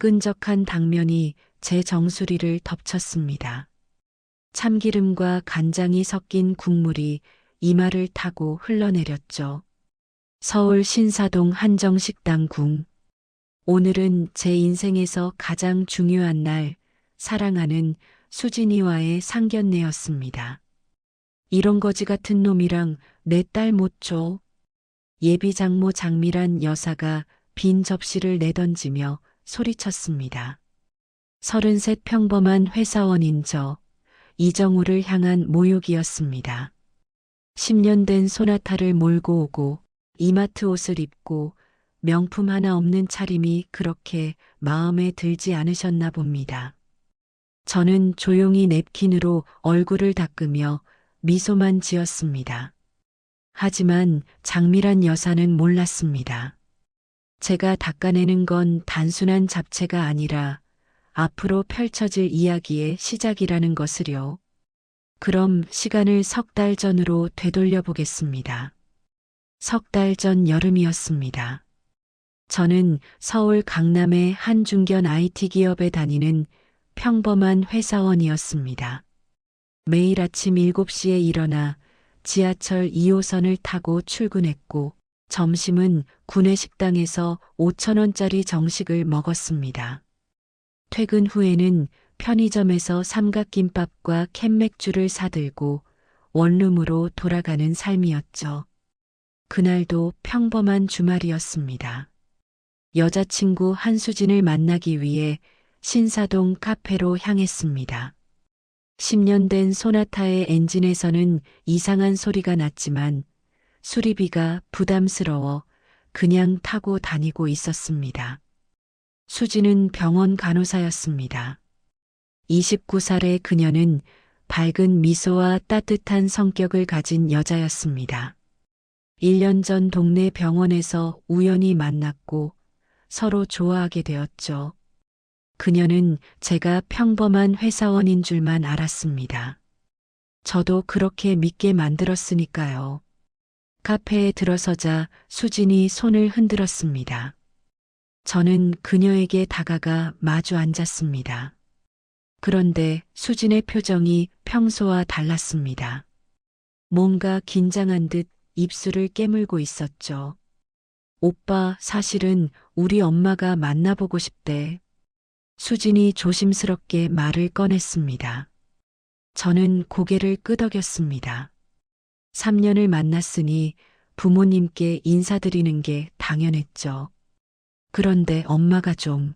끈적한 당면이 제 정수리를 덮쳤습니다. 참기름과 간장이 섞인 국물이 이마를 타고 흘러내렸죠. 서울 신사동 한정식당 궁. 오늘은 제 인생에서 가장 중요한 날, 사랑하는 수진이와의 상견례였습니다. 이런 거지 같은 놈이랑 내 딸 못 줘. 예비 장모 장미란 여사가 빈 접시를 내던지며 소리쳤습니다. 33 평범한 회사원인 저, 이정우를 향한 모욕이었습니다. 10년 된 소나타를 몰고 오고 이마트 옷을 입고 명품 하나 없는 차림이 그렇게 마음에 들지 않으셨나 봅니다. 저는 조용히 냅킨으로 얼굴을 닦으며 미소만 지었습니다. 하지만 장미란 여사는 몰랐습니다. 제가 닦아내는 건 단순한 잡채가 아니라 앞으로 펼쳐질 이야기의 시작이라는 것을요. 그럼 시간을 석 달 전으로 되돌려 보겠습니다. 석 달 전 여름이었습니다. 저는 서울 강남의 한 중견 IT 기업에 다니는 평범한 회사원이었습니다. 매일 아침 7시에 일어나 지하철 2호선을 타고 출근했고 점심은 구내식당에서 5,000원짜리 정식을 먹었습니다. 퇴근 후에는 편의점에서 삼각김밥과 캔맥주를 사들고 원룸으로 돌아가는 삶이었죠. 그날도 평범한 주말이었습니다. 여자친구 한수진을 만나기 위해 신사동 카페로 향했습니다. 10년 된 소나타의 엔진에서는 이상한 소리가 났지만 수리비가 부담스러워 그냥 타고 다니고 있었습니다. 수지는 병원 간호사였습니다. 29살의 그녀는 밝은 미소와 따뜻한 성격을 가진 여자였습니다. 1년 전 동네 병원에서 우연히 만났고 서로 좋아하게 되었죠. 그녀는 제가 평범한 회사원인 줄만 알았습니다. 저도 그렇게 믿게 만들었으니까요. 카페에 들어서자 수진이 손을 흔들었습니다. 저는 그녀에게 다가가 마주 앉았습니다. 그런데 수진의 표정이 평소와 달랐습니다. 뭔가 긴장한 듯 입술을 깨물고 있었죠. 오빠, 사실은 우리 엄마가 만나보고 싶대. 수진이 조심스럽게 말을 꺼냈습니다. 저는 고개를 끄덕였습니다. 3년을 만났으니 부모님께 인사드리는 게 당연했죠. 그런데 엄마가 좀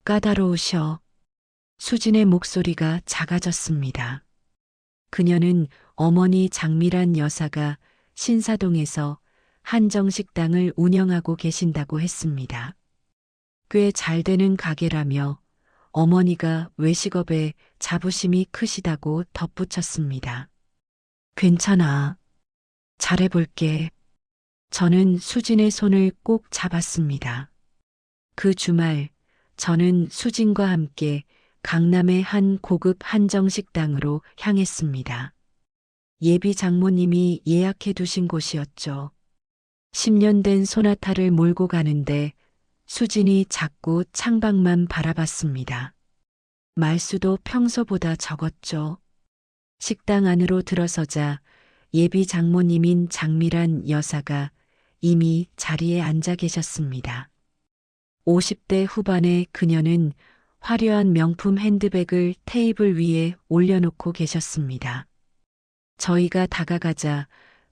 까다로우셔. 수진의 목소리가 작아졌습니다. 그녀는 어머니 장미란 여사가 신사동에서 한정식당을 운영하고 계신다고 했습니다. 꽤 잘 되는 가게라며 어머니가 외식업에 자부심이 크시다고 덧붙였습니다. 괜찮아. 잘해볼게. 저는 수진의 손을 꼭 잡았습니다. 그 주말 저는 수진과 함께 강남의 한 고급 한정식당으로 향했습니다. 예비 장모님이 예약해 두신 곳이었죠. 10년 된 소나타를 몰고 가는데 수진이 자꾸 창밖만 바라봤습니다. 말수도 평소보다 적었죠. 식당 안으로 들어서자 예비 장모님인 장미란 여사가 이미 자리에 앉아 계셨습니다. 50대 후반의 그녀는 화려한 명품 핸드백을 테이블 위에 올려놓고 계셨습니다. 저희가 다가가자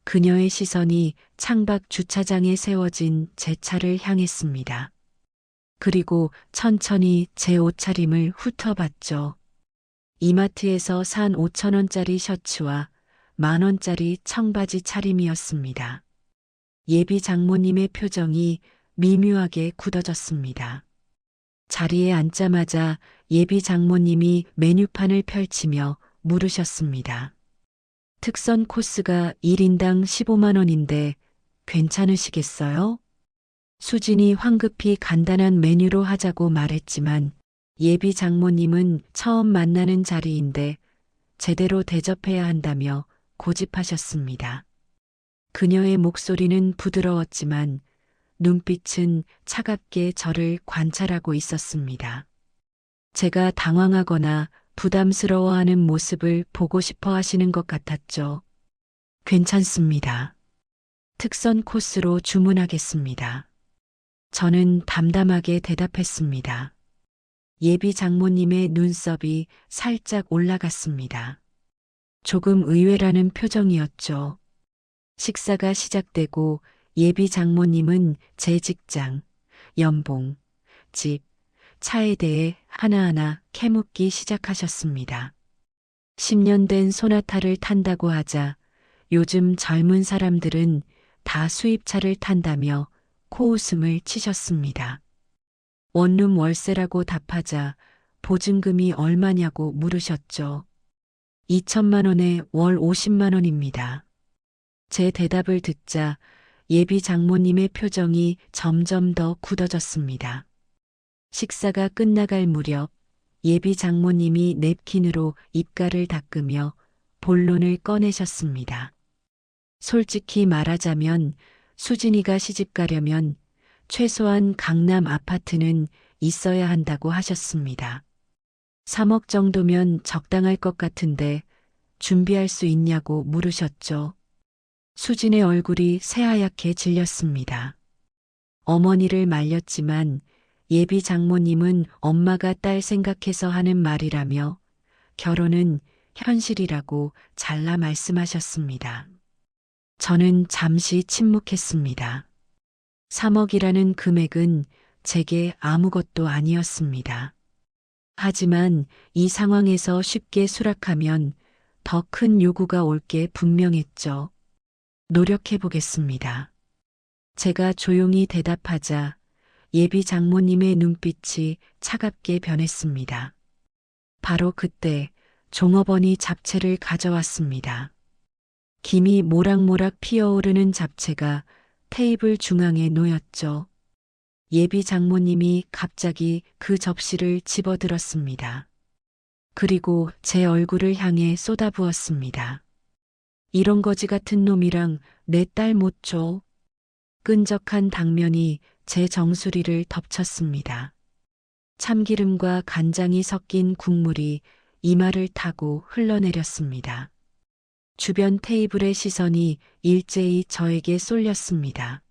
그녀의 시선이 창밖 주차장에 세워진 제 차를 향했습니다. 그리고 천천히 제 옷차림을 훑어봤죠. 이마트에서 산 5,000원짜리 셔츠와 10,000원짜리 청바지 차림이었습니다. 예비 장모님의 표정이 미묘하게 굳어졌습니다. 자리에 앉자마자 예비 장모님이 메뉴판을 펼치며 물으셨습니다. 특선 코스가 1인당 15만 원인데 괜찮으시겠어요? 수진이 황급히 간단한 메뉴로 하자고 말했지만 예비 장모님은 처음 만나는 자리인데 제대로 대접해야 한다며 고집하셨습니다. 그녀의 목소리는 부드러웠지만 눈빛은 차갑게 저를 관찰하고 있었습니다. 제가 당황하거나 부담스러워하는 모습을 보고 싶어 하시는 것 같았죠. 괜찮습니다. 특선 코스로 주문하겠습니다. 저는 담담하게 대답했습니다. 예비 장모님의 눈썹이 살짝 올라갔습니다. 조금 의외라는 표정이었죠. 식사가 시작되고 예비 장모님은 제 직장, 연봉, 집, 차에 대해 하나하나 캐묻기 시작하셨습니다. 10년 된 소나타를 탄다고 하자 요즘 젊은 사람들은 다 수입차를 탄다며 코웃음을 치셨습니다. 원룸 월세라고 답하자 보증금이 얼마냐고 물으셨죠. 2천만 원에 월 50만 원입니다. 제 대답을 듣자 예비 장모님의 표정이 점점 더 굳어졌습니다. 식사가 끝나갈 무렵 예비 장모님이 냅킨으로 입가를 닦으며 본론을 꺼내셨습니다. 솔직히 말하자면 수진이가 시집 가려면 최소한 강남 아파트는 있어야 한다고 하셨습니다. 3억 정도면 적당할 것 같은데 준비할 수 있냐고 물으셨죠. 수진의 얼굴이 새하얗게 질렸습니다. 어머니를 말렸지만 예비 장모님은 엄마가 딸 생각해서 하는 말이라며 결혼은 현실이라고 잘라 말씀하셨습니다. 저는 잠시 침묵했습니다. 3억이라는 금액은 제게 아무것도 아니었습니다. 하지만 이 상황에서 쉽게 수락하면 더 큰 요구가 올 게 분명했죠. 노력해 보겠습니다. 제가 조용히 대답하자 예비 장모님의 눈빛이 차갑게 변했습니다. 바로 그때 종업원이 잡채를 가져왔습니다. 김이 모락모락 피어오르는 잡채가 테이블 중앙에 놓였죠. 예비 장모님이 갑자기 그 접시를 집어들었습니다. 그리고 제 얼굴을 향해 쏟아부었습니다. 이런 거지 같은 놈이랑 내 딸 못 줘. 끈적한 당면이 제 정수리를 덮쳤습니다. 참기름과 간장이 섞인 국물이 이마를 타고 흘러내렸습니다. 주변 테이블의 시선이 일제히 저에게 쏠렸습니다.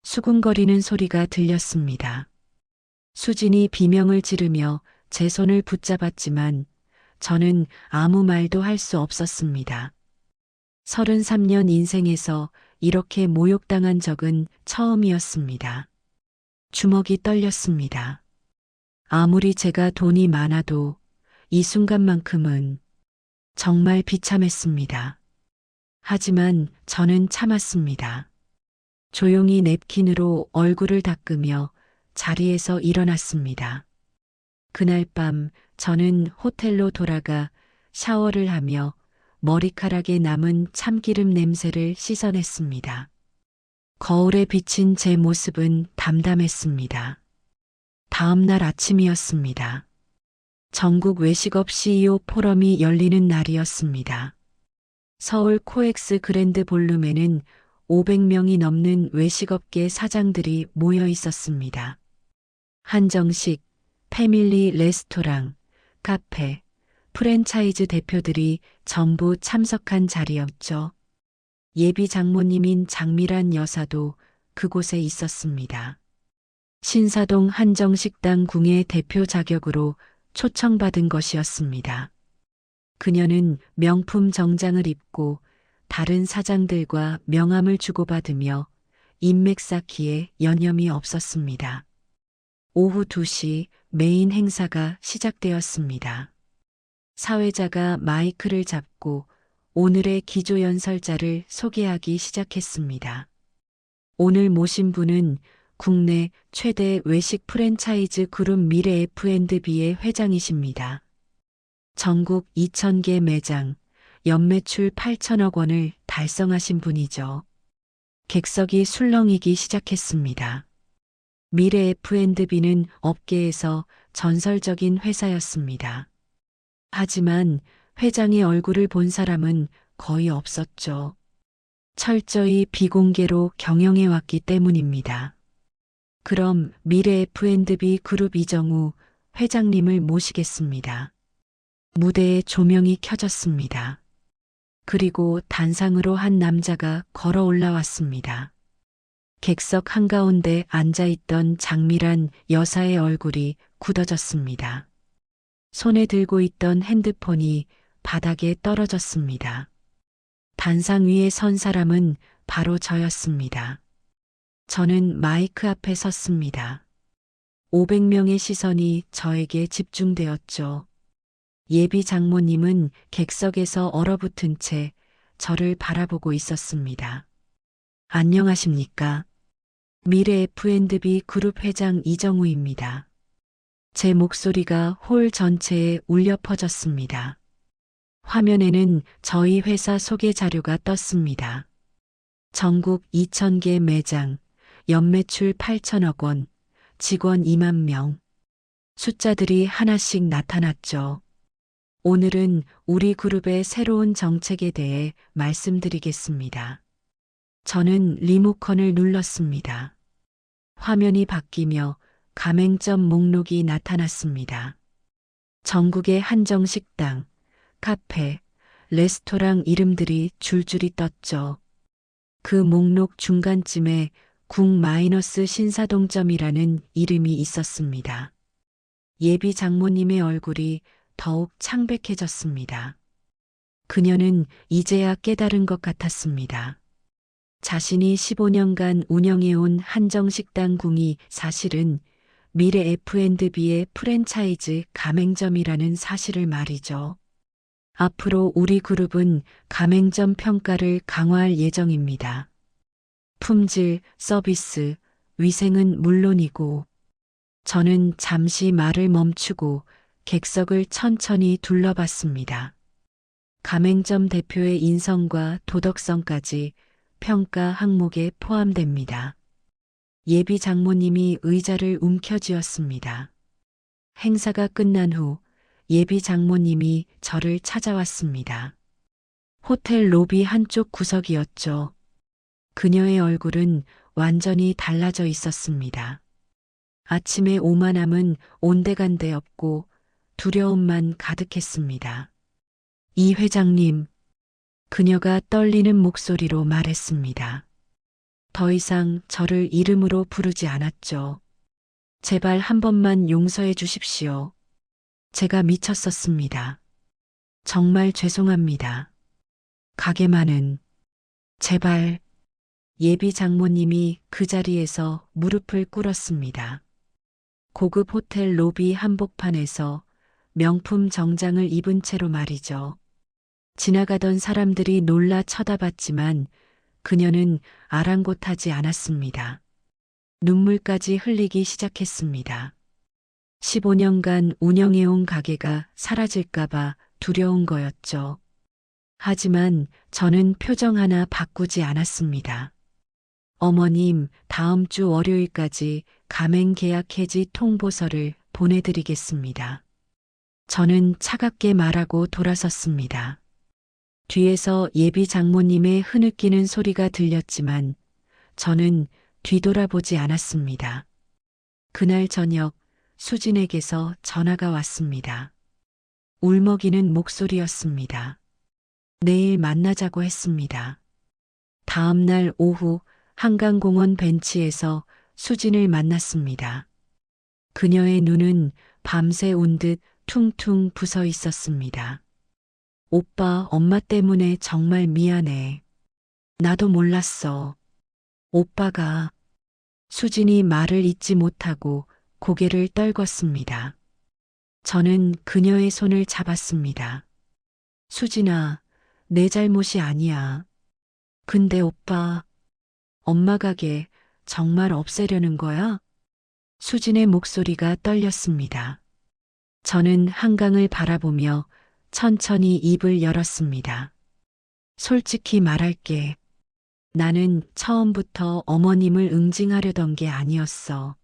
수군거리는 소리가 들렸습니다. 수진이 비명을 지르며 제 손을 붙잡았지만 저는 아무 말도 할 수 없었습니다. 33년 인생에서 이렇게 모욕당한 적은 처음이었습니다. 주먹이 떨렸습니다. 아무리 제가 돈이 많아도 이 순간만큼은 정말 비참했습니다. 하지만 저는 참았습니다. 조용히 냅킨으로 얼굴을 닦으며 자리에서 일어났습니다. 그날 밤 저는 호텔로 돌아가 샤워를 하며 머리카락에 남은 참기름 냄새를 씻어냈습니다. 거울에 비친 제 모습은 담담했습니다. 다음 날 아침이었습니다. 전국 외식업 CEO 포럼이 열리는 날이었습니다. 서울 코엑스 그랜드 볼룸에는 500명이 넘는 외식업계 사장들이 모여 있었습니다. 한정식, 패밀리 레스토랑, 카페, 프랜차이즈 대표들이 전부 참석한 자리였죠. 예비 장모님인 장미란 여사도 그곳에 있었습니다. 신사동 한정식당 궁의 대표 자격으로 초청받은 것이었습니다. 그녀는 명품 정장을 입고 다른 사장들과 명함을 주고받으며 인맥 쌓기에 여념이 없었습니다. 오후 2시 메인 행사가 시작되었습니다. 사회자가 마이크를 잡고 오늘의 기조연설자를 소개하기 시작했습니다. 오늘 모신 분은 국내 최대 외식 프랜차이즈 그룹 미래 F&B의 회장이십니다. 전국 2,000개 매장, 연매출 8천억 원을 달성하신 분이죠. 객석이 술렁이기 시작했습니다. 미래 F&B는 업계에서 전설적인 회사였습니다. 하지만 회장의 얼굴을 본 사람은 거의 없었죠. 철저히 비공개로 경영해 왔기 때문입니다. 그럼 미래 F&B 그룹 이정우 회장님을 모시겠습니다. 무대에 조명이 켜졌습니다. 그리고 단상으로 한 남자가 걸어 올라왔습니다. 객석 한가운데 앉아있던 장미란 여사의 얼굴이 굳어졌습니다. 손에 들고 있던 핸드폰이 바닥에 떨어졌습니다. 단상 위에 선 사람은 바로 저였습니다. 저는 마이크 앞에 섰습니다. 500명의 시선이 저에게 집중되었죠. 예비 장모님은 객석에서 얼어붙은 채 저를 바라보고 있었습니다. 안녕하십니까? 미래 F&B 그룹 회장 이정우입니다. 제 목소리가 홀 전체에 울려 퍼졌습니다. 화면에는 저희 회사 소개 자료가 떴습니다. 전국 2,000개 매장, 연매출 8천억 원, 직원 2만 명. 숫자들이 하나씩 나타났죠. 오늘은 우리 그룹의 새로운 정책에 대해 말씀드리겠습니다. 저는 리모컨을 눌렀습니다. 화면이 바뀌며 가맹점 목록이 나타났습니다. 전국의 한정식당, 카페, 레스토랑 이름들이 줄줄이 떴죠. 그 목록 중간쯤에 국-신사동점이라는 이름이 있었습니다. 예비 장모님의 얼굴이 더욱 창백해졌습니다. 그녀는 이제야 깨달은 것 같았습니다. 자신이 15년간 운영해온 한정식당궁이 사실은 미래 F&B의 프랜차이즈 가맹점이라는 사실을 말이죠. 앞으로 우리 그룹은 가맹점 평가를 강화할 예정입니다. 품질, 서비스, 위생은 물론이고, 저는 잠시 말을 멈추고 객석을 천천히 둘러봤습니다. 가맹점 대표의 인성과 도덕성까지 평가 항목에 포함됩니다. 예비 장모님이 의자를 움켜쥐었습니다. 행사가 끝난 후 예비 장모님이 저를 찾아왔습니다. 호텔 로비 한쪽 구석이었죠. 그녀의 얼굴은 완전히 달라져 있었습니다. 아침의 오만함은 온데간데 없고 두려움만 가득했습니다. 이 회장님, 그녀가 떨리는 목소리로 말했습니다. 더 이상 저를 이름으로 부르지 않았죠. 제발 한 번만 용서해 주십시오. 제가 미쳤었습니다. 정말 죄송합니다. 가게만은 제발. 예비 장모님이 그 자리에서 무릎을 꿇었습니다. 고급 호텔 로비 한복판에서 명품 정장을 입은 채로 말이죠. 지나가던 사람들이 놀라 쳐다봤지만 그녀는 아랑곳하지 않았습니다. 눈물까지 흘리기 시작했습니다. 15년간 운영해온 가게가 사라질까봐 두려운 거였죠. 하지만 저는 표정 하나 바꾸지 않았습니다. 어머님, 다음 주 월요일까지 가맹 계약 해지 통보서를 보내드리겠습니다. 저는 차갑게 말하고 돌아섰습니다. 뒤에서 예비 장모님의 흐느끼는 소리가 들렸지만 저는 뒤돌아보지 않았습니다. 그날 저녁 수진에게서 전화가 왔습니다. 울먹이는 목소리였습니다. 내일 만나자고 했습니다. 다음 날 오후 한강공원 벤치에서 수진을 만났습니다. 그녀의 눈은 밤새 운 듯 퉁퉁 부서 있었습니다. 오빠, 엄마 때문에 정말 미안해. 나도 몰랐어. 오빠가. 수진이 말을 잇지 못하고 고개를 떨궜습니다. 저는 그녀의 손을 잡았습니다. 수진아, 내 잘못이 아니야. 근데 오빠, 엄마 가게 정말 없애려는 거야? 수진의 목소리가 떨렸습니다. 저는 한강을 바라보며 천천히 입을 열었습니다. 솔직히 말할게. 나는 처음부터 어머님을 응징하려던 게 아니었어.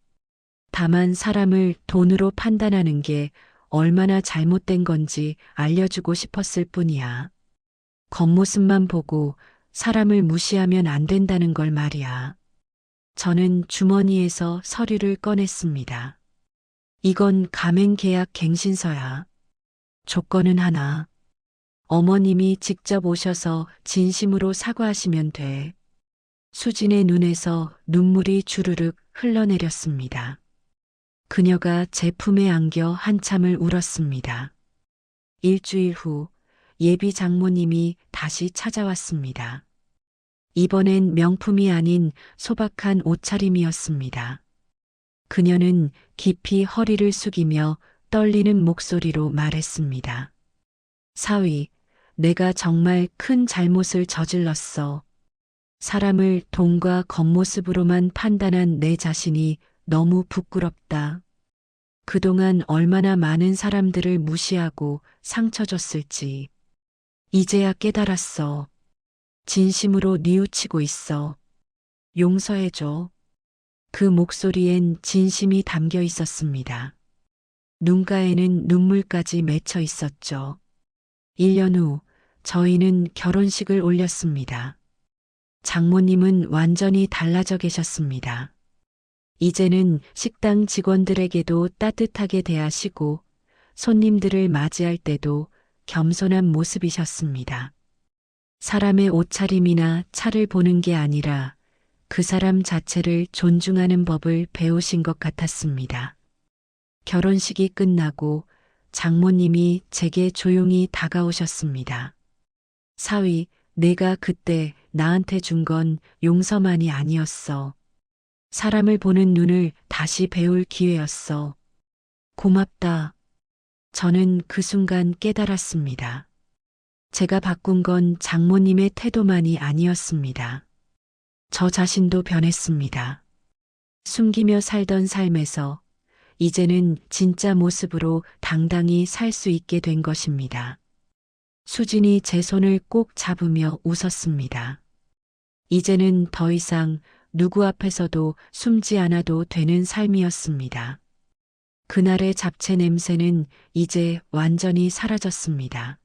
다만 사람을 돈으로 판단하는 게 얼마나 잘못된 건지 알려주고 싶었을 뿐이야. 겉모습만 보고 사람을 무시하면 안 된다는 걸 말이야. 저는 주머니에서 서류를 꺼냈습니다. 이건 가맹계약 갱신서야. 조건은 하나. 어머님이 직접 오셔서 진심으로 사과하시면 돼. 수진의 눈에서 눈물이 주르륵 흘러내렸습니다. 그녀가 제품에 안겨 한참을 울었습니다. 일주일 후 예비 장모님이 다시 찾아왔습니다. 이번엔 명품이 아닌 소박한 옷차림이었습니다. 그녀는 깊이 허리를 숙이며 떨리는 목소리로 말했습니다. 사위, 내가 정말 큰 잘못을 저질렀어. 사람을 돈과 겉모습으로만 판단한 내 자신이 너무 부끄럽다. 그동안 얼마나 많은 사람들을 무시하고 상처 줬을지. 이제야 깨달았어. 진심으로 뉘우치고 있어. 용서해줘. 그 목소리엔 진심이 담겨 있었습니다. 눈가에는 눈물까지 맺혀 있었죠. 1년 후 저희는 결혼식을 올렸습니다. 장모님은 완전히 달라져 계셨습니다. 이제는 식당 직원들에게도 따뜻하게 대하시고 손님들을 맞이할 때도 겸손한 모습이셨습니다. 사람의 옷차림이나 차를 보는 게 아니라 그 사람 자체를 존중하는 법을 배우신 것 같았습니다. 결혼식이 끝나고 장모님이 제게 조용히 다가오셨습니다. 사위, 내가 그때 나한테 준 건 용서만이 아니었어. 사람을 보는 눈을 다시 배울 기회였어. 고맙다. 저는 그 순간 깨달았습니다. 제가 바꾼 건 장모님의 태도만이 아니었습니다. 저 자신도 변했습니다. 숨기며 살던 삶에서 이제는 진짜 모습으로 당당히 살 수 있게 된 것입니다. 수진이 제 손을 꼭 잡으며 웃었습니다. 이제는 더 이상 누구 앞에서도 숨지 않아도 되는 삶이었습니다. 그날의 잡채 냄새는 이제 완전히 사라졌습니다.